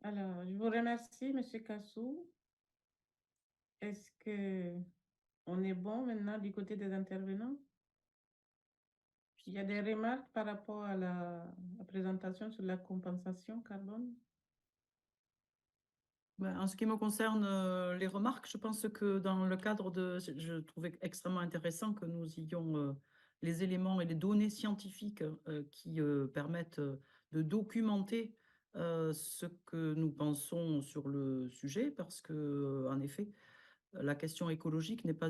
Alors, je vous remercie, Monsieur Kassou. Est-ce que on est bon maintenant du côté des intervenants? Il y a des remarques par rapport à la présentation sur la compensation carbone? En ce qui me concerne, les remarques, je pense que dans le cadre je trouvais extrêmement intéressant que nous ayons les éléments et les données scientifiques qui permettent de documenter ce que nous pensons sur le sujet, parce que, en effet, la question écologique n'est pas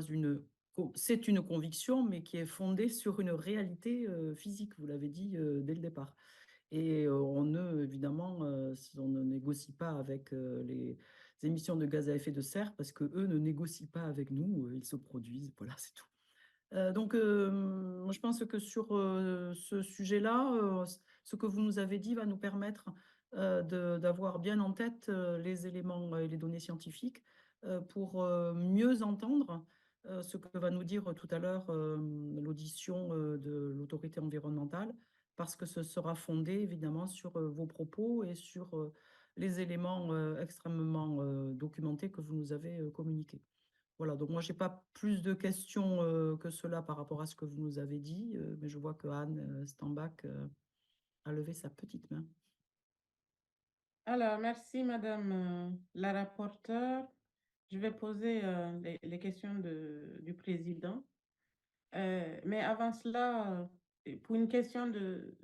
c'est une conviction, mais qui est fondée sur une réalité physique, vous l'avez dit dès le départ. Et évidemment, on ne négocie pas avec les émissions de gaz à effet de serre parce qu'eux ne négocient pas avec nous, ils se produisent, voilà, c'est tout. Moi, je pense que sur ce sujet-là, ce que vous nous avez dit va nous permettre d'avoir bien en tête les éléments et les données scientifiques pour mieux entendre ce que va nous dire tout à l'heure l'audition de l'autorité environnementale, parce que ce sera fondé évidemment sur vos propos et sur les éléments extrêmement documentés que vous nous avez communiqués. Voilà, donc moi, je n'ai pas plus de questions que cela par rapport à ce que vous nous avez dit, mais je vois que Anne Stambach a levé sa petite main. Alors, merci, Madame la rapporteure. Je vais poser les questions du président. Mais avant cela, pour une question de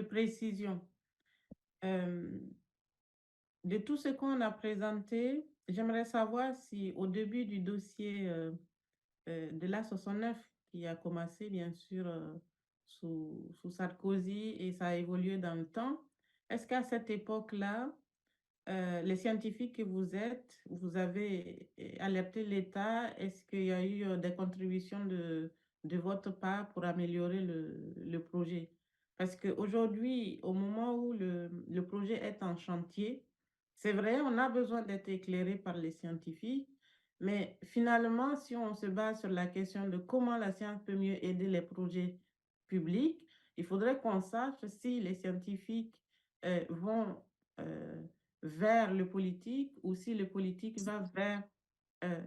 précision, euh, de tout ce qu'on a présenté, j'aimerais savoir si au début du dossier de l'A69, qui a commencé bien sûr sous Sarkozy et ça a évolué dans le temps, est-ce qu'à cette époque-là, les scientifiques que vous êtes, vous avez alerté l'État? Est-ce qu'il y a eu des contributions de votre part pour améliorer le projet? Parce qu'aujourd'hui, au moment où le projet est en chantier, c'est vrai, on a besoin d'être éclairé par les scientifiques, mais finalement, si on se base sur la question de comment la science peut mieux aider les projets publics, il faudrait qu'on sache si les scientifiques vont euh, vers le politique ou si le politique va vers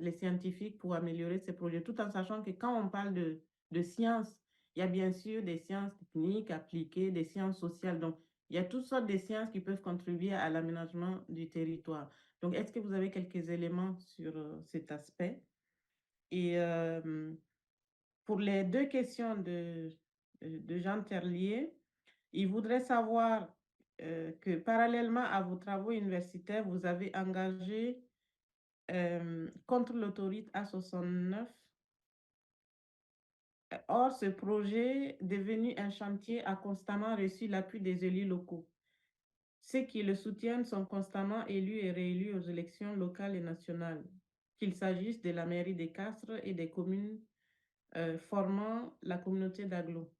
les scientifiques pour améliorer ces projets, tout en sachant que quand on parle de sciences, il y a bien sûr des sciences techniques appliquées, des sciences sociales. Donc, il y a toutes sortes de sciences qui peuvent contribuer à l'aménagement du territoire. Donc, est-ce que vous avez quelques éléments sur cet aspect? Et pour les deux questions de Jean Terlier, il voudrait savoir que parallèlement à vos travaux universitaires, vous avez engagé contre l'autoroute A69. Or, ce projet, devenu un chantier, a constamment reçu l'appui des élus locaux. Ceux qui le soutiennent sont constamment élus et réélus aux élections locales et nationales, qu'il s'agisse de la mairie des Castres et des communes formant la communauté d'Aglo,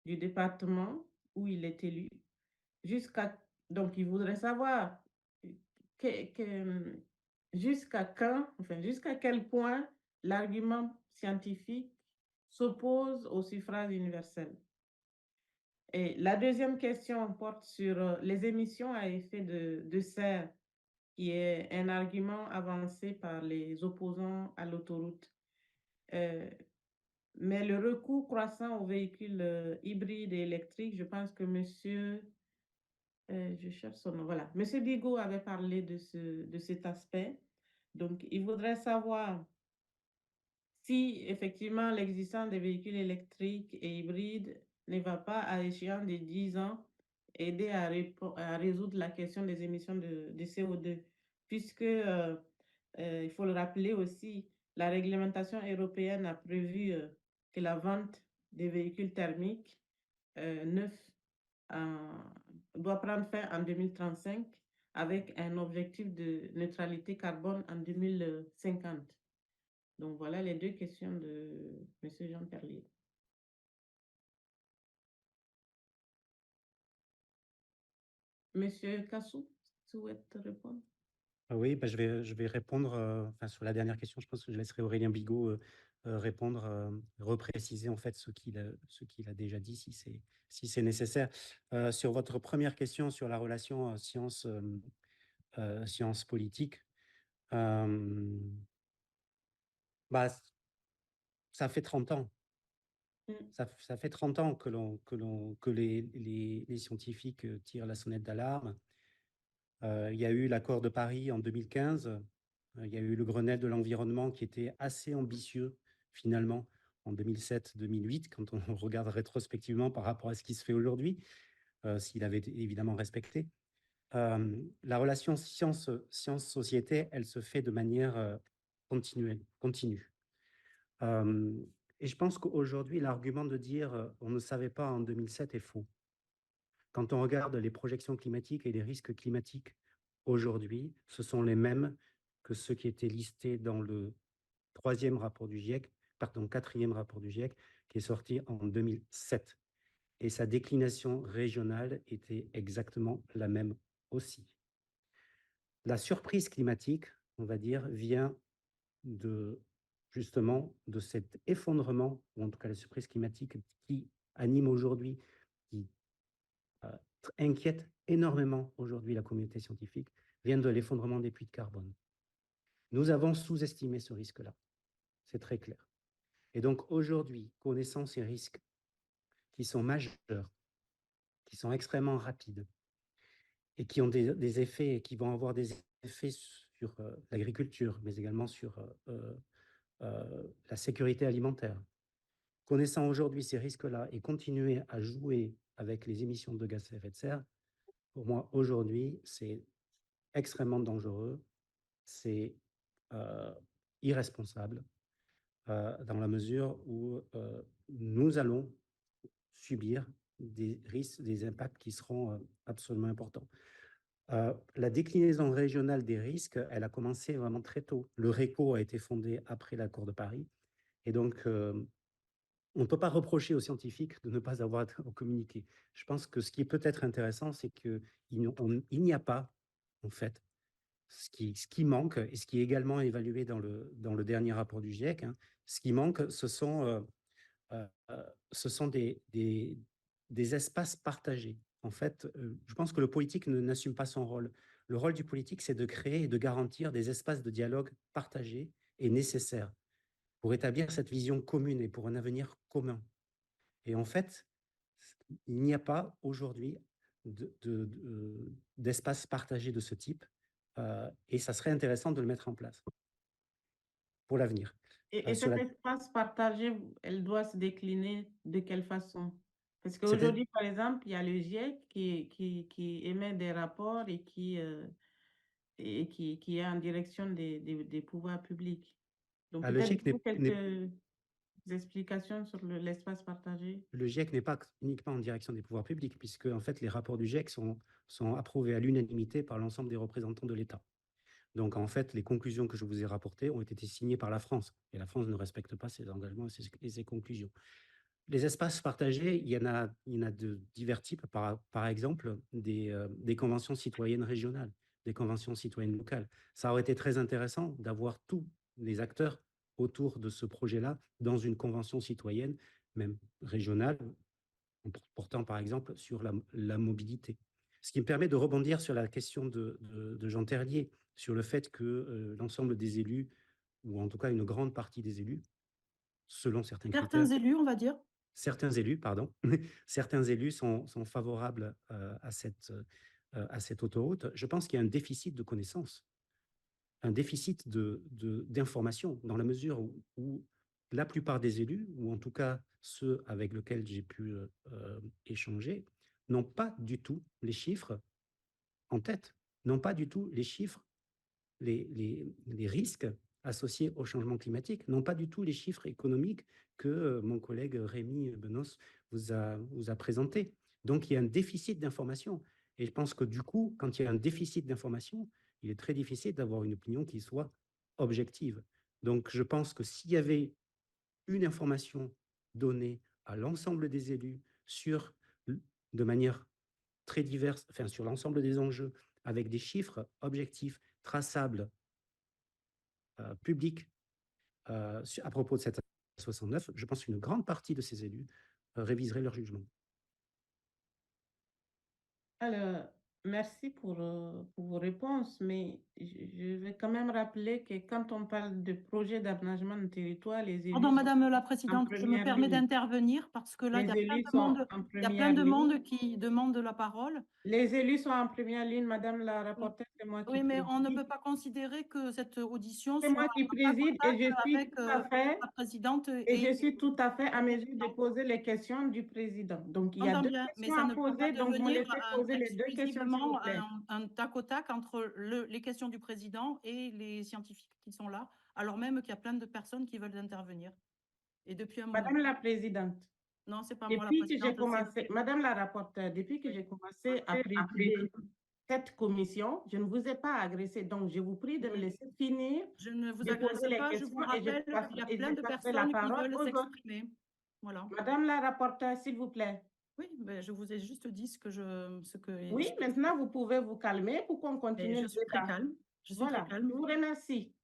du département où il est élu, jusqu'à... Donc, il voudrait savoir jusqu'à quand, enfin, jusqu'à quel point l'argument scientifique s'oppose au suffrage universel. Et la deuxième question porte sur les émissions à effet de serre, qui est un argument avancé par les opposants à l'autoroute. Mais le recours croissant aux véhicules hybrides et électriques, je pense que monsieur, je cherche son nom, voilà, monsieur Bigot avait parlé de cet aspect. Donc, il voudrait savoir si effectivement l'existence des véhicules électriques et hybrides ne va pas, à échéance de 10 ans, aider à résoudre la question des émissions de CO2, puisque, il faut le rappeler aussi, la réglementation européenne a prévu que la vente des véhicules thermiques neufs doit prendre fin en 2035 avec un objectif de neutralité carbone en 2050. Donc voilà les deux questions de M. Jean Perlier. Monsieur Kassou, souhaite répondre? Oui, je vais répondre enfin, sur la dernière question. Je pense que je laisserai Aurélien Bigot répondre, repréciser en fait ce qu'il a déjà dit si c'est nécessaire. Sur votre première question sur la relation sciences politiques, bah, ça fait 30 ans. Mm. Ça fait 30 ans que les scientifiques tirent la sonnette d'alarme. Il y a eu l'accord de Paris en 2015. Il y a eu le Grenelle de l'environnement qui était assez ambitieux finalement en 2007-2008 quand on regarde rétrospectivement par rapport à ce qui se fait aujourd'hui, s'il avait été évidemment respecté. La relation science-société, elle se fait de manière continue. Et je pense qu'aujourd'hui, l'argument de dire on ne savait pas en 2007 est faux. Quand on regarde les projections climatiques et les risques climatiques aujourd'hui, ce sont les mêmes que ceux qui étaient listés dans le quatrième rapport du GIEC, qui est sorti en 2007. Et sa déclination régionale était exactement la même aussi. La surprise climatique, on va dire, vient justement de cet effondrement, ou en tout cas la surprise climatique qui anime aujourd'hui, qui inquiète énormément aujourd'hui la communauté scientifique, vient de l'effondrement des puits de carbone. Nous avons sous-estimé ce risque-là, c'est très clair. Et donc aujourd'hui, connaissant ces risques qui sont majeurs, qui sont extrêmement rapides, et qui ont des effets, qui vont avoir des effets sur l'agriculture, mais également sur la sécurité alimentaire. Connaissant aujourd'hui ces risques-là et continuer à jouer avec les émissions de gaz à effet de serre, pour moi, aujourd'hui, c'est extrêmement dangereux, c'est irresponsable, dans la mesure où nous allons subir des risques, des impacts qui seront absolument importants. La déclinaison régionale des risques, elle a commencé vraiment très tôt. Le RECO a été fondé après l'accord de Paris. Et donc, on ne peut pas reprocher aux scientifiques de ne pas avoir communiqué. Je pense que ce qui est peut-être intéressant, c'est qu'il n'y a pas, en fait, ce qui manque, et ce qui est également évalué dans le dernier rapport du GIEC, hein, ce qui manque, ce sont des espaces partagés. En fait, je pense que le politique n'assume pas son rôle. Le rôle du politique, c'est de créer et de garantir des espaces de dialogue partagés et nécessaires pour établir cette vision commune et pour un avenir commun. Et en fait, il n'y a pas aujourd'hui d'espace partagé de ce type, et ça serait intéressant de le mettre en place pour l'avenir. Et cet espace partagé, elle doit se décliner de quelle façon? Parce qu'aujourd'hui, par exemple, il y a le GIEC qui émet des rapports et qui est en direction des pouvoirs publics. Donc, le peut-être GIEC quelques explications sur l'espace partagé. Le GIEC n'est pas uniquement en direction des pouvoirs publics, puisque en fait, les rapports du GIEC sont approuvés à l'unanimité par l'ensemble des représentants de l'État. Donc, en fait, les conclusions que je vous ai rapportées ont été signées par la France. Et la France ne respecte pas ses engagements et ses conclusions. Les espaces partagés, il y en a de divers types. Par exemple, des conventions citoyennes régionales, des conventions citoyennes locales. Ça aurait été très intéressant d'avoir tous les acteurs autour de ce projet-là dans une convention citoyenne, même régionale, portant par exemple sur la mobilité. Ce qui me permet de rebondir sur la question de Jean Terlier, sur le fait que l'ensemble des élus, ou en tout cas une grande partie des élus, selon certains critères... Certains élus, on va dire. Certains élus, pardon, certains élus sont favorables à cette autoroute. Je pense qu'il y a un déficit de connaissances, un déficit d'information, dans la mesure où la plupart des élus, ou en tout cas ceux avec lesquels j'ai pu échanger, n'ont pas du tout les chiffres en tête, n'ont pas du tout les chiffres, les risques associés au changement climatique, n'ont pas du tout les chiffres économiques que mon collègue Rémi Benos vous a présentés. Donc, il y a un déficit d'information. Et je pense que du coup, quand il y a un déficit d'information, il est très difficile d'avoir une opinion qui soit objective. Donc, je pense que s'il y avait une information donnée à l'ensemble des élus de manière très diverse, enfin, sur l'ensemble des enjeux, avec des chiffres objectifs, traçables, publics, à propos de cette 69, je pense qu'une grande partie de ces élus réviseraient leur jugement. Alors, merci pour vos réponses, mais je vais quand même rappeler que quand on parle de projet d'aménagement de territoire, les élus Pardon, sont Madame la en Présidente, je me première permets ligne. d'intervenir parce que là, Les élus il sont en y a plein première de ligne. monde qui demande la parole. Les élus sont en première ligne, Madame la rapporteure, c'est moi qui Oui, mais on ne préside. peut pas considérer que cette audition C'est soit moi qui en préside et je suis avec tout à fait, la Présidente et je suis tout à fait à mesure de poser les questions du président. Donc, il y a J'entends deux bien, mais questions ça à ne peut pas poser, donc vous me devenir laissez poser les deux questions, s'il vous exclusivement plaît. un tac au tac entre les questions du président et les scientifiques qui sont là, alors même qu'il y a plein de personnes qui veulent intervenir. Et depuis un moment. Madame la Présidente, Non, c'est pas moi la depuis que j'ai Présidente. commencé, Madame la rapporteure, depuis que j'ai commencé à présider cette commission, je ne vous ai pas agressé. Donc, je vous prie de me laisser finir Je ne vous de agresse poser les pas, je questions vous rappelle qu'il y a plein de passerai la personnes qui parole veulent aux autres. s'exprimer. Voilà. Madame la rapporteure, s'il vous plaît. Oui, mais je vous ai juste dit ce que Oui, maintenant, vous pouvez vous calmer pour qu'on continue je le suis très débat. calme. Je suis Voilà, très calme. je vous remercie.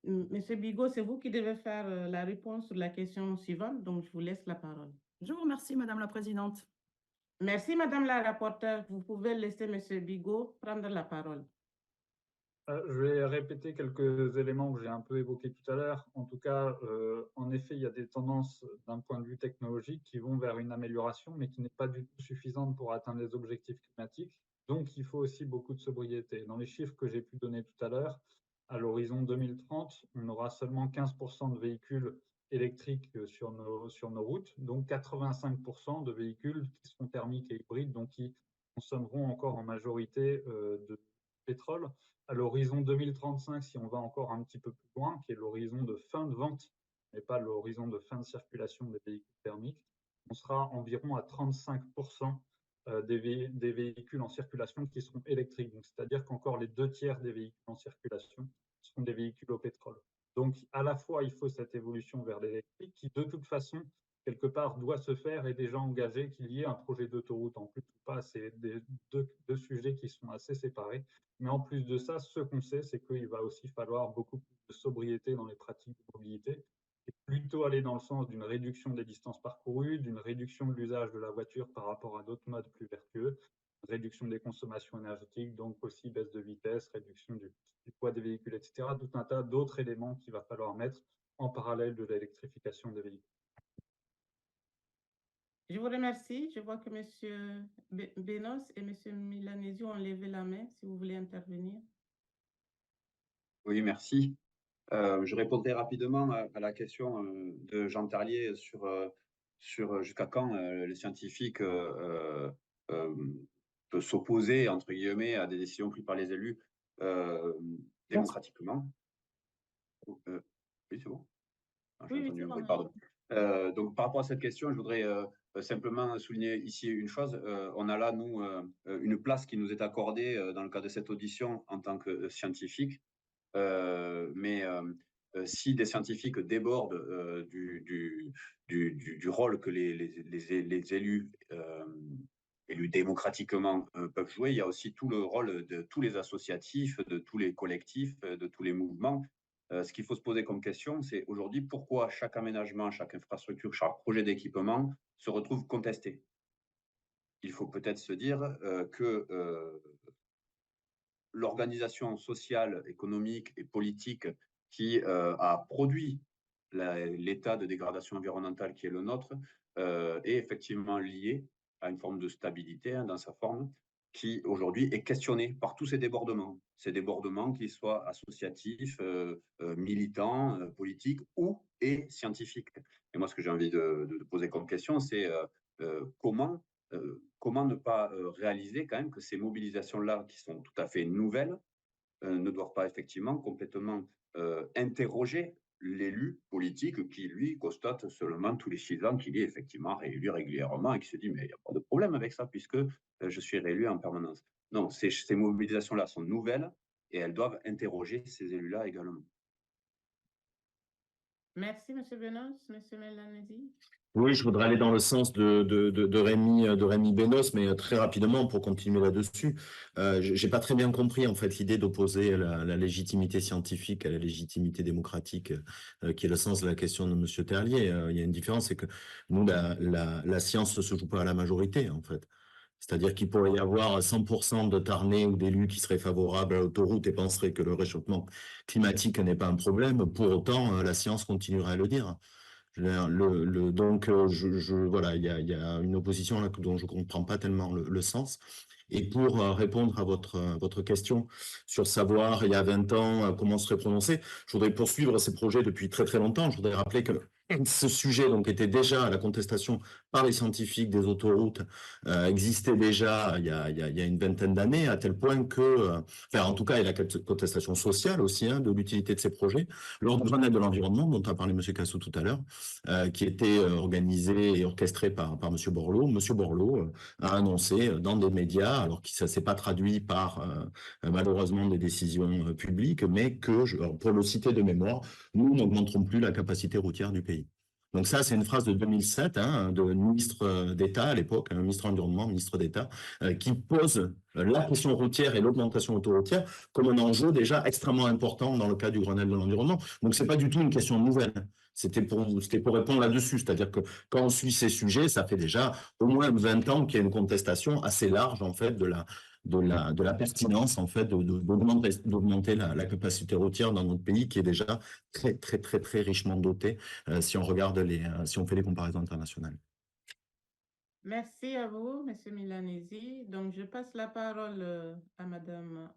Monsieur Bigot, c'est vous qui devez faire la réponse sur la question suivante, donc je vous laisse la parole. Je vous remercie, Madame la Présidente. Merci, Madame la rapporteure. Vous pouvez laisser Monsieur Bigot prendre la parole. Je vais répéter quelques éléments que j'ai un peu évoqués tout à l'heure. En tout cas, en effet, il y a des tendances d'un point de vue technologique qui vont vers une amélioration, mais qui n'est pas du tout suffisante pour atteindre les objectifs climatiques. Donc, il faut aussi beaucoup de sobriété. Dans les chiffres que j'ai pu donner tout à l'heure, à l'horizon 2030, on aura seulement 15% de véhicules électriques sur nos routes, donc 85% de véhicules qui seront thermiques et hybrides, donc qui consommeront encore en majorité de pétrole. À l'horizon 2035, si on va encore un petit peu plus loin, qui est l'horizon de fin de vente, mais pas l'horizon de fin de circulation des véhicules thermiques, on sera environ à 35% des véhicules en circulation qui seront électriques. Donc, c'est-à-dire qu'encore les 2/3 des véhicules en circulation seront des véhicules au pétrole. Donc, à la fois, il faut cette évolution vers l'électrique qui, de toute façon, quelque part, doit se faire et déjà engagé qu'il y ait un projet d'autoroute en plus ou pas. C'est deux sujets qui sont assez séparés. Mais en plus de ça, ce qu'on sait, c'est qu'il va aussi falloir beaucoup plus de sobriété dans les pratiques de mobilité et plutôt aller dans le sens d'une réduction des distances parcourues, d'une réduction de l'usage de la voiture par rapport à d'autres modes plus vertueux, réduction des consommations énergétiques, donc aussi baisse de vitesse, réduction du poids des véhicules, etc. Tout un tas d'autres éléments qu'il va falloir mettre en parallèle de l'électrification des véhicules. Je vous remercie. Je vois que M. Benos et M. Milanesio ont levé la main, si vous voulez intervenir. Oui, merci. Je répondrai rapidement à la question de Jean Terlier sur jusqu'à quand les scientifiques peuvent s'opposer, entre guillemets, à des décisions prises par les élus démocratiquement. Oui, c'est bon. J'ai entendu un bruit, pardon. Donc, par rapport à cette question, je voudrais simplement souligner ici une chose. On a là, nous, une place qui nous est accordée dans le cadre de cette audition en tant que scientifique. Mais si des scientifiques débordent du rôle que les élus démocratiquement peuvent jouer, il y a aussi tout le rôle de tous les associatifs, de tous les collectifs, de tous les mouvements. Ce qu'il faut se poser comme question, c'est aujourd'hui pourquoi chaque aménagement, chaque infrastructure, chaque projet d'équipement se retrouve contesté. Il faut peut-être se dire que l'organisation sociale, économique et politique qui a produit l'état de dégradation environnementale qui est le nôtre est effectivement liée à une forme de stabilité dans sa forme qui aujourd'hui est questionnée par tous ces débordements qui soient associatifs, militants, politiques et scientifiques. Et moi, ce que j'ai envie de poser comme question, c'est comment ne pas réaliser quand même que ces mobilisations-là, qui sont tout à fait nouvelles, ne doivent pas effectivement complètement interroger l'élu politique qui, lui, constate seulement tous les 6 ans qu'il est effectivement réélu régulièrement et qui se dit « mais il n'y a pas de problème avec ça puisque je suis réélu en permanence ». Non, ces mobilisations-là sont nouvelles et elles doivent interroger ces élus-là également. Merci, M. Benos. M. Milanesi. Oui, je voudrais aller dans le sens de Rémi Bénos, mais très rapidement pour continuer là-dessus. J'ai pas très bien compris en fait l'idée d'opposer la légitimité scientifique à la légitimité démocratique, qui est le sens de la question de Monsieur Terlier. Il y a une différence, c'est que nous, la science ne se joue pas à la majorité en fait. C'est-à-dire qu'il pourrait y avoir 100% de Tarnais ou d'élus qui seraient favorables à l'autoroute et penseraient que le réchauffement climatique n'est pas un problème. Pour autant, la science continuerait à le dire. Donc, voilà, il y a une opposition là dont je ne comprends pas tellement le sens. Et pour répondre à votre question sur savoir, il y a 20 ans, comment serait prononcé, je voudrais poursuivre ces projets depuis très très longtemps. Je voudrais rappeler que ce sujet donc, était déjà, la contestation par les scientifiques des autoroutes existait déjà il y a une vingtaine d'années, à tel point que, enfin en tout cas, il y a la contestation sociale aussi hein, de l'utilité de ces projets. Lors du Grenelle de l'environnement, dont a parlé M. Cassou tout à l'heure, qui était organisé et orchestré par M. Borloo. M. Borloo a annoncé dans des médias, alors que ça ne s'est pas traduit par malheureusement des décisions publiques, mais que, pour le citer de mémoire, nous n'augmenterons plus la capacité routière du pays. Donc ça, c'est une phrase de 2007, hein, de ministre d'État à l'époque, un ministre de l'Environnement, ministre d'État, qui pose la question routière et l'augmentation autoroutière comme un enjeu déjà extrêmement important dans le cas du Grenelle de l'environnement. Donc c'est pas du tout une question nouvelle. C'était pour répondre là-dessus, c'est-à-dire que quand on suit ces sujets, ça fait déjà au moins 20 ans qu'il y a une contestation assez large en fait de la pertinence en fait d'augmenter la capacité routière dans notre pays qui est déjà très très très très richement doté si on regarde si on fait les comparaisons internationales. Merci à vous, M. Milanesi. Donc, je passe la parole à Madame